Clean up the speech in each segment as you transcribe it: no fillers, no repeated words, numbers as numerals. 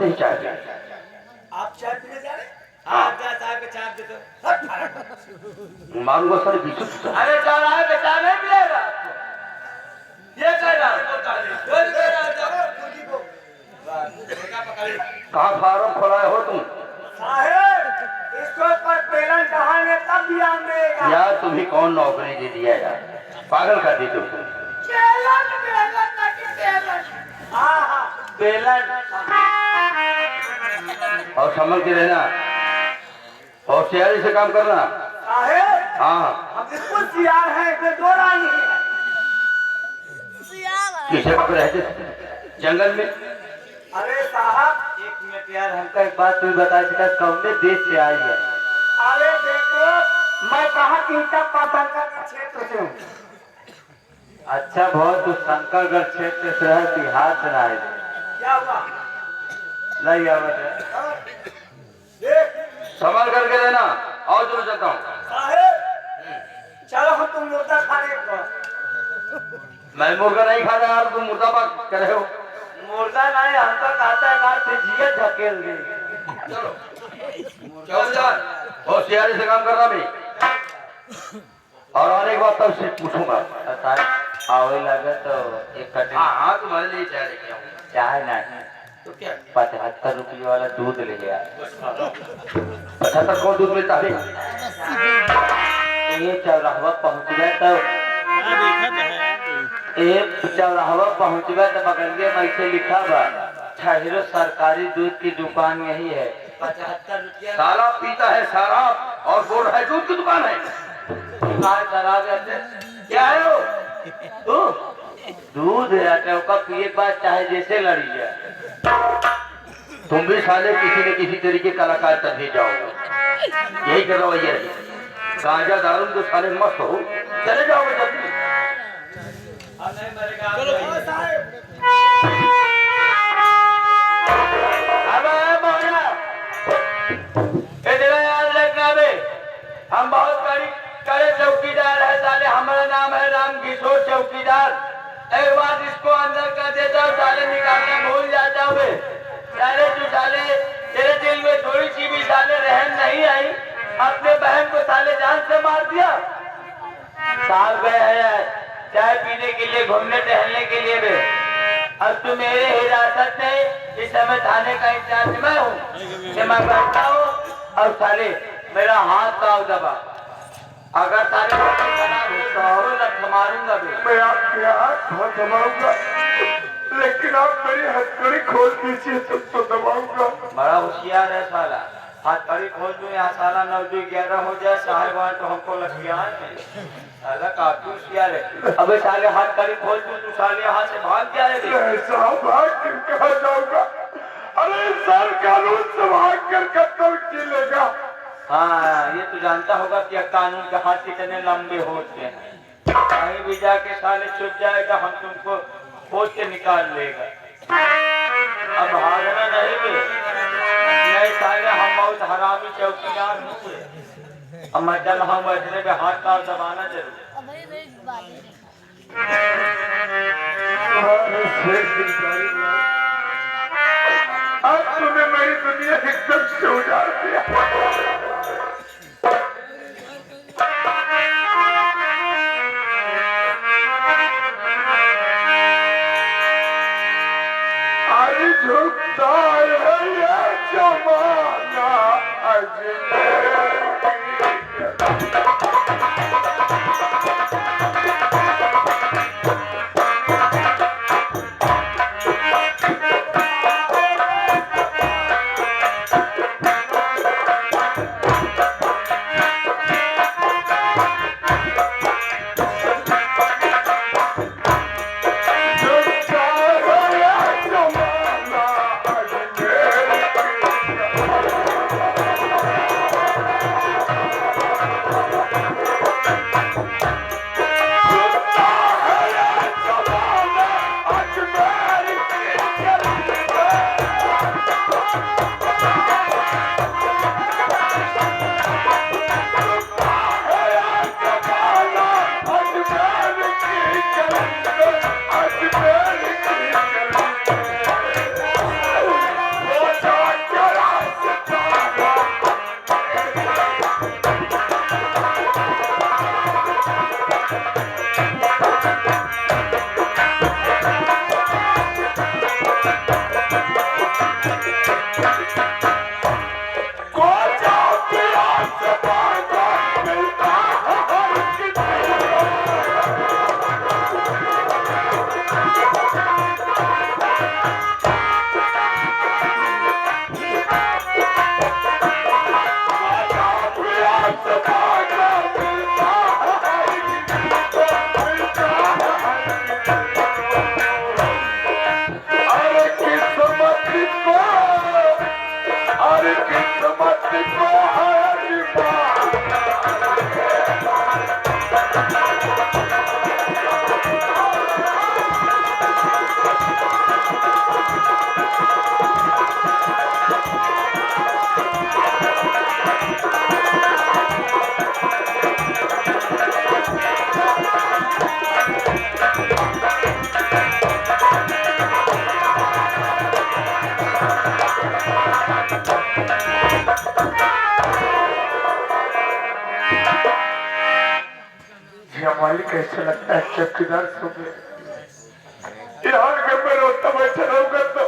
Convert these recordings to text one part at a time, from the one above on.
से ही चाय पिए। आप चाय पीने जा रहे? हाँ, चाय पे चाय दे दो। मारूंगा सर बीच। अरे चाय आए बेटा नहीं मिलेगा। ये कह रहा कहाँ फार्म खोलाए हो तुम? साहेब, इसको पर पेलन कहांगे तब भी आम देगा। यार तुम्हें कौन नौकरी दे दिया यार, पागल कर दी तुम। पेलन और संभल के रहना, होशियारी से काम करना। साहेब, हाँ हम बिल्कुल तैयार हैं, कोई दो राय नहीं है। किसे पकड़े रहते जंगल में? अरे साहब, एक मिनट यार, हमका एक बात तुम्हें बता सका, कौने देश से आई है? अरे देखो, मैं कहा कि शंकरगढ़ क्षेत्र से हूँ। अच्छा, बहुत तो शंकरगढ़ क्षेत्र से है, बिहार से आए थे। क्या हुआ? नहीं आवाज देख संभल करके रहना। और जो चलता हूँ। साहेब, चलो हम तुम मुर्गा खाने को। मैं मुर्गा नहीं खा रहा यार, तुम मुर्दाबाद कर रहे हो। मुर्गा नहीं, हमका खाता है कार से जिया धकेल दे। चलो चल जा, होशियारी से काम करना भी। और आने के बाद तब से पूछूंगा। आवे लगे तो एक कटे। हाँ तुम्हारे लिए चाय लेके आऊंगा। चाय नहीं तो क्या 75 रुपये वाला दूध ले गया। 75 कौन दूध मिलता है? ये चौराहा पहुँच गया तो चौराहा पहुँच गया तो बगलिए में ऐसे लिखा बा, ठहरो सरकारी दूध की दुकान यही है, 75 रुपया। साला पीता है शराब और बोल रहा है दूध की दुकान है। क्या है वो? दूध है का पिए के बाद चाहे जैसे लड़ी जाए। तुम भी साले किसी न किसी तरीके कलाकार तभी जाओगे। यही कर रवैया है। गांजा दारू तो साले मस्त हो, चले जाओगे जल्दी। चलो साहेब, हम बहुत कड़े चौकीदार है साले, हमारा नाम है राम किशोर चौकीदार। एक बार इसको अंदर कर देता हूँ, साले निकालना भूल जाता हूँ। साले तू साले, तेरे दिल में थोड़ी सी भी साले रहम नहीं आई, अपने बहन को साले जान से मार दिया। साल गए हैं चाय पीने के लिए, घूमने टहलने के लिए भी। अब तू मेरे हिरासत में, इस समय थाने का इंचार्ज मैं हूँ, मैं बैठता हूँ और साले मेरा हाथ पाँव दबा, अगर तारे तो मारूंगा भी। मैं आपके हाथ बहुत दबाऊंगा, लेकिन आप मेरी हथकड़ी खोल दीजिए तो दबाऊंगा। बड़ा होशियार है साला, हथकड़ी खोल दूं यहाँ साला 9 2 11 हो जाए, साहेबान तो हमको लगिया है। साला काफी होशियार है। अबे साले हथकड़ी खोल दूं तू साले यहाँ से भाग जाएगा। ऐसा भाग कर कहा जाऊंगा? अरे सर, कानून से भाग कर कत्ल किलेगा। हाँ, ये तो जानता होगा कि कानून के हाथ कितने लंबे होते हैं। कहीं भी जाके साले छुप जाएगा, हम तुमको खोज के निकाल लेगा। अब भागना नहीं भी नहीं साले, हम बहुत हरामी चौकीदार हुए। अब मैं चल हम बैठने में हाथ पाँव दबाना जरूर। अब तुम्हें मेरी दुनिया एकदम से उजाड़ दिया। आज झुकता है ये जमाना अजमेर हमारी किस्मत को हरी मालिक ऐसा लगता है चौकीदार सुबह यहाँ के मैं रोता बैठा रहूंगा तो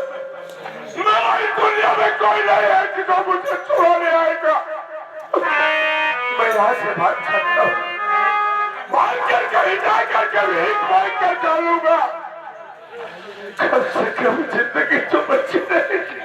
मेरी दुनिया में कोई नहीं है कि जो मुझे छुड़ाने आएगा। मैं यहाँ से भाग सकता हूँ, भाग कर कहीं जाकर के भीख मांग कर डालूंगा। कम से कम जिंदगी तो बची रहेगी।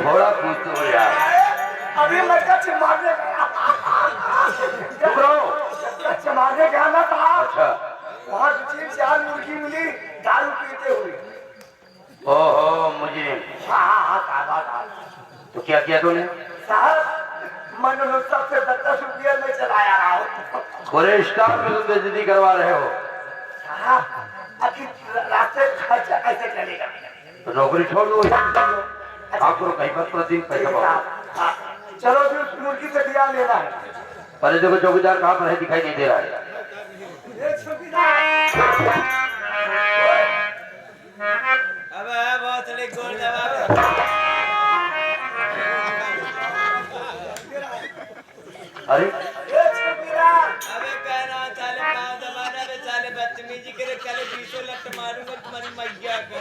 घोड़ा पूछते हो यार। अभी लड़का चिमारने चिमारने गया ना था। अच्छा, वहाँ 3-4 मुर्गी मिली दारू पीते हुए। ओहो मुझे। हाँ, तो क्या किया तूने? साहब मैंने सबसे 10 रुपया में चलाया रहा हूँ। पूरे स्टाफ में तुम बेइज्जती करवा रहे हो। रास्ते खर्चा कैसे चलेगा? तो नौकरी छोड़ दो, आपको कहीं पर प्रतिदिन पैसा पाओ। चलो फिर उस मुर्गी से ध्यान लेना है। पहले देखो चौकीदार कहाँ पर है, दिखाई नहीं दे रहा है। अब बहुत गोल जवाब। अरे अबे कहना चाले पाँव दबाना बे चाले बदतमीजी करे कल 20 लट मारूंगा तुम्हारी मैया का।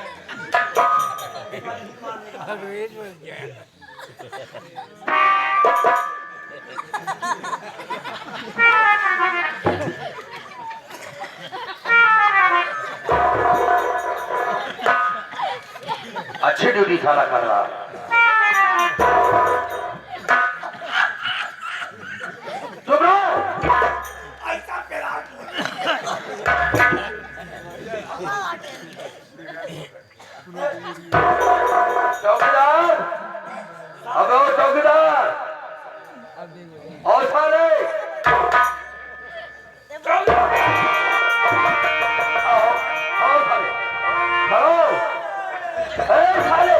अच्छी ड्यूटी साला कर रहा। चुप रहो। चौकीदार, अबे ओ चौकीदार और साले आओ साले, खड़ो। साले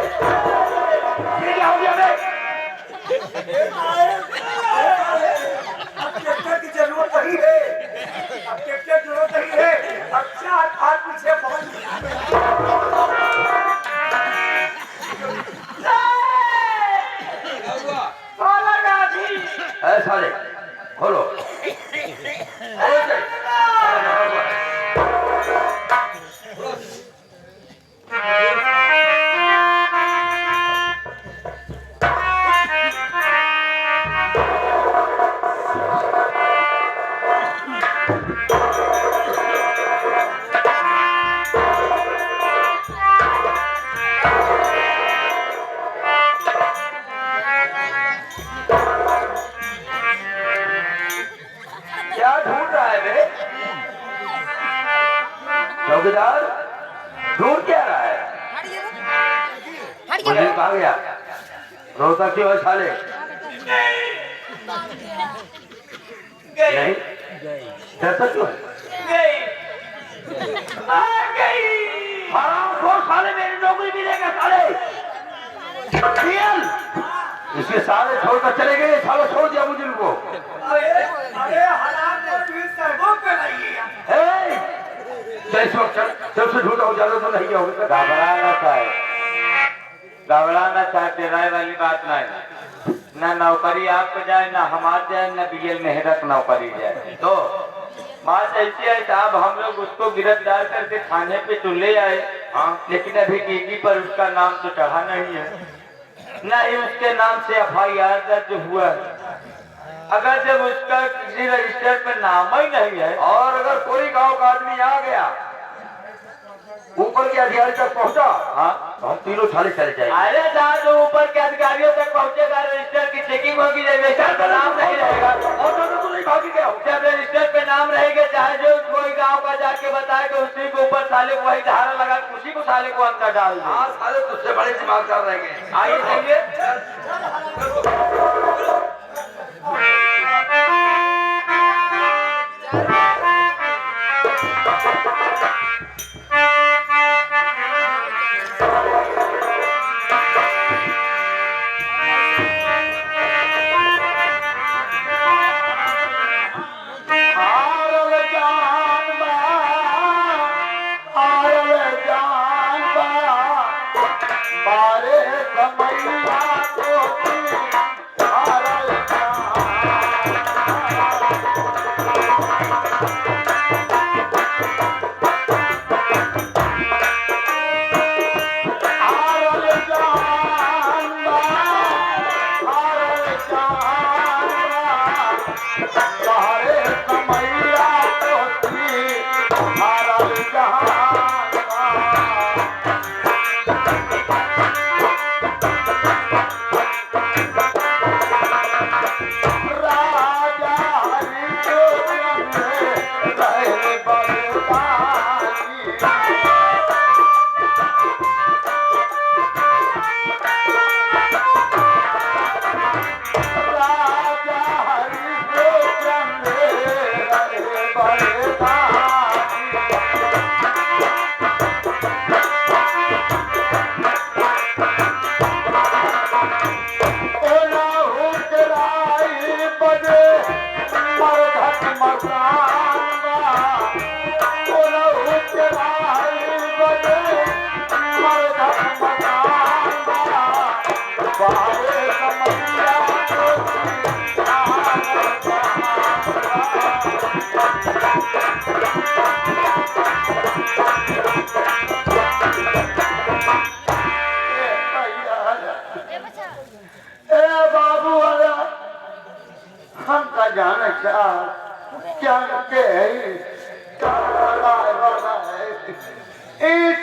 चौकीदार ढूंढ क्या रहा है? मुझे कहा गया रोता क्यों है साले? नहीं डरता क्यों है? हराम खोर साले, मेरी नौकरी मिलेगा साले। इसके साले छोड़कर चले गए, साले छोड़ दिया मुझे उनको। सबसे झूठा हो ज्यादा तो नहीं क्या होगा? घबराना चाहते राय वाली बात नहीं। ना नौकरी आपको जाए, ना हमारे जाए, ना बीएल मेहरत नौकरी जाए। तो बात ऐसी है साहब, हम लोग उसको गिरफ्तार करके थाने पे तो ले आए। हाँ, लेकिन अभी डीजी पर उसका नाम तो चढ़ा नहीं है, न ही उसके नाम से FIR दर्ज हुआ है। अगर जब उसका किसी रजिस्टर पर नाम ही नहीं है, और अगर कोई गांव का आदमी आ गया ऊपर के अधिकारी तक पहुंचा, हाँ, तो हम तीनों साले चले जाएंगे। अरे साहब, जो ऊपर के अधिकारियों तक पहुंचेगा, रजिस्टर की चेकिंग होगी, रजिस्टर पे नाम नहीं रहेगा। और तो नहीं भागी गया। जब रजिस्टर पे नाम रहेगा, चाहे जो कोई गांव का जाके बताएगा, उसी के ऊपर साले को वही धारा लगा, उसी को साले को अंदर डाल दे। हाँ साले तुझसे बड़े दिमागदार रहेंगे। आइए चलिए।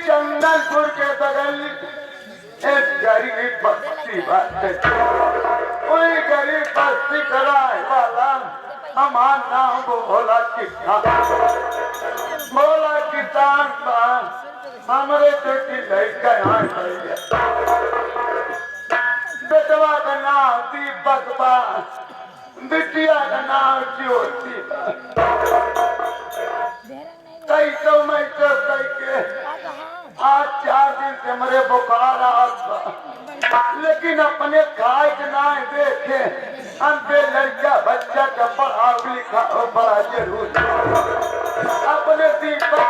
चंदनपुर के बगल एक गरीब बस्ती बाटे, कोई गरीब बस्ती कराए वाला हमार नाम भोला किसान बा। हमरे बेटी लड़का यहाँ भैया, बेटवा का नाम दीपक बा, बिटिया का नाम ज्योति बा। कई तो मैं तो कई के आज 4 दिन से मेरे बुखार आ, लेकिन अपने खाए के ना देखे हम पे लड़का बच्चा का पढ़ा लिखा बड़ा जरूर, अपने दीपक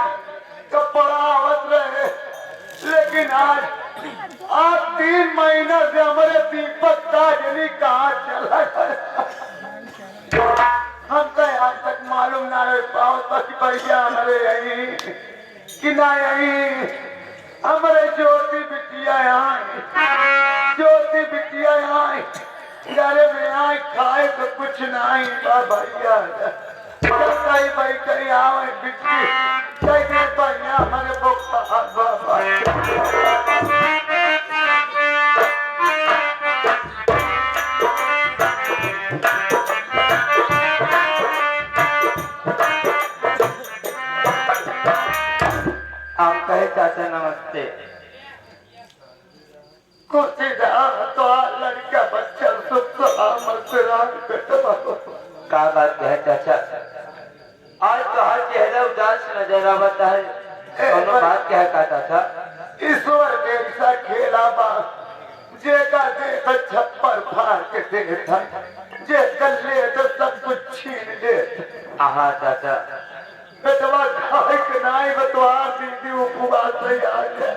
का पढ़ावत रहे। लेकिन आज 3 महीना से हमारे दीपक ताजनी कहाँ चला गया, हमको आज तक मालूम ना रहे। भैया हमारे यही कि ना यही हमारे ज्योति बिटिया यहाँ, ज्योति बिटिया यहाँ घरे में यहाँ खाए तो कुछ नहीं बा भैया। कई भाई कई आवे बिटी कई देर भैया हमारे बाबा हम कहे चाचा नमस्ते। खुशी तो लड़का बच्चा सुख सलामत का बात है चाचा, आज तो हर चेहरा उदास नजर आवता है, दोनों बात क्या है चाचा? ईश्वर जैसा खेला बा जेका दे तो छप्पर फाड़ के देता, जे कर ले तो सब कुछ छीन ले। आहा चाचा, बेटवा खाए के नाई बतवा दीदी उपवास से आ गया।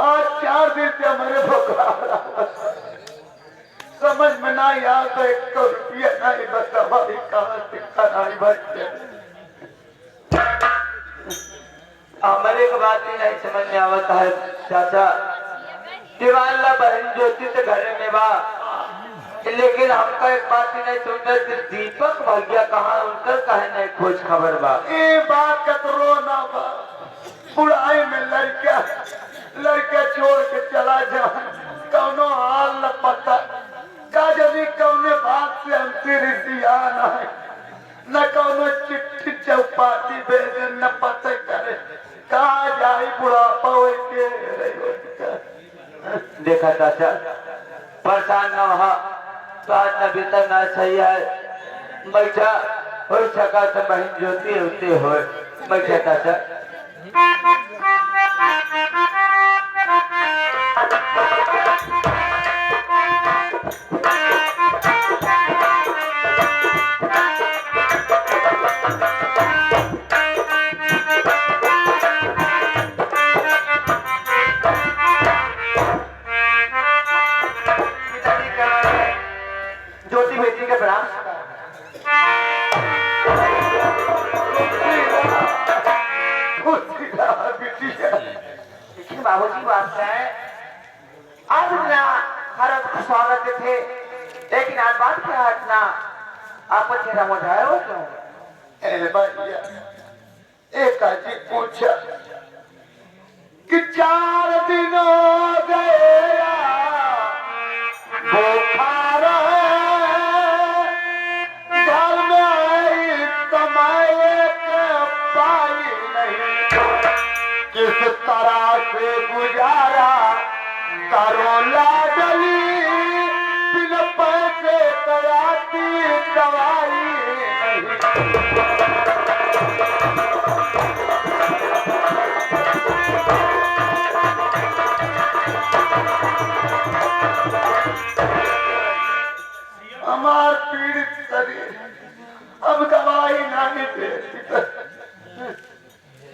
आज 4 दिन से हमारे भोकाला समझ में नहीं आ तो 100 रुपया नहीं बतवा कहाँ से नहीं बचे। हमारे को बात ही नहीं समझ में आवता है चाचा। दिवाला बहन ज्योति से घरे में बा, लेकिन हमका एक बात ही नहीं सुनता कि दीपक भैया कहाँ, उनका कहे नहीं खोज खबर बा। ये बात कतरो ना बा, बुढ़ाई में लड़का छोड़ के चला जा, कौनो हाल न पता का जब कौने बात से हमसे रिश्तिया न न कौनो चिट्ठी चौपाटी भेजे न पता करे कहा जाए बुढ़ापा के। देखा चाचा, परेशान न हो तो आज न भीतर न सही है, बैठा हो सका तो बहन ज्योति होते हो, बैठा चाचा। ज्योति बेटी के प्रणाम। देखिए बाबूजी, बात है आज ना हर स्वागत थे, लेकिन आज बात क्या हटना आपको चेहरा मुझाया हो क्यों? भैया एक जी पूछा कि 4 दिन हो गए बुखार घर में आई कमाए के पाई नहीं, किस तरह से गुजारा करो लाडली, बिन पैसे कराती दवाई नहीं। हमार पीड़ित शरीर अब दवाई नहीं देती।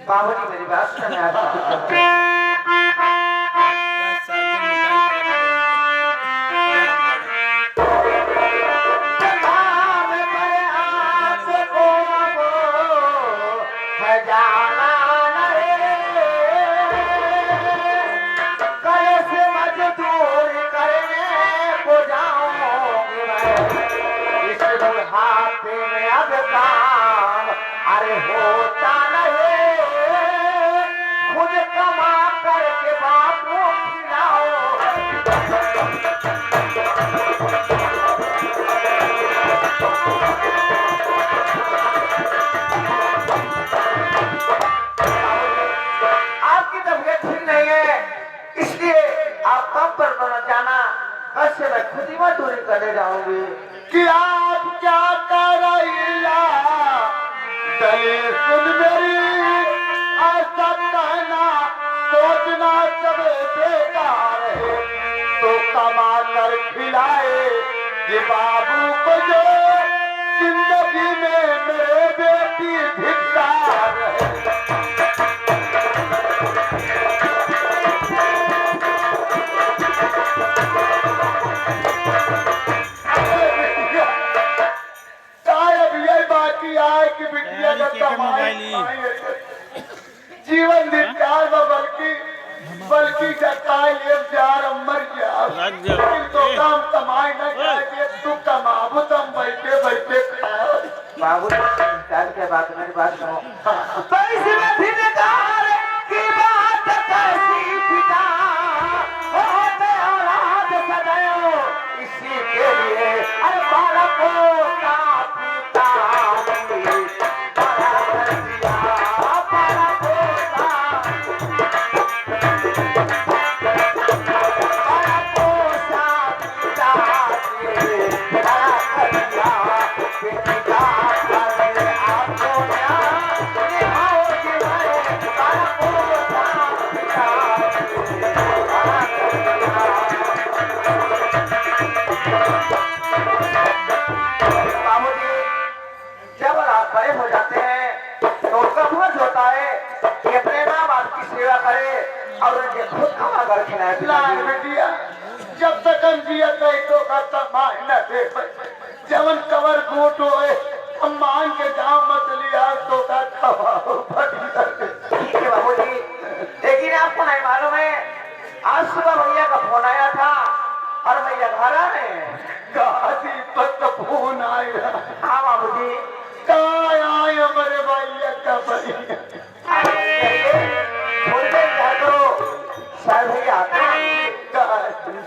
बाबूजी मेरी बात सुने, आपको कुछ अरे होता नहीं, खुद कमा करके बाप को खिलाओ। आपकी तबीयत ठीक नहीं है, इसलिए आप कम पर बना जाना, कल से मैं खुद ही मजदूरी करने जाऊंगी। कि आप क्या कर रही सुन मेरी ऐसा कहना सोचना सब बेकार है, तो कमा कर खिलाए कि बाबू को जो जिंदगी में मेरे बेटी धिक्कार है। जीवन धिक्कार बल्कि जताए जार मर गया, तो काम कमाई न जाए तू कमाबू तुम बैठे बैठे खाओ। बाबू क्या बात, मेरी बात सुनो। पैसे में धिक्कार की बात कैसी पिता होते औलाद सदैव इसी के लिए अरे बालकों का पिता और उनके खुद खाना घर खिलाए लाल बेटिया जब तक हम जिया तो करता मायना दे जवन कवर घूट होए हम मान के गांव मत लिया तो का खवाओ ठीक है बाबूजी, लेकिन आपको नहीं मालूम है आज सुबह भैया का फोन आया था और भैया घर आ रहे हैं। गाजी पत फोन आया हाँ बाबूजी, काय आए हमारे भैया का भैया थोड़ी देर जा तो शायद भैया आते हैं। गाजी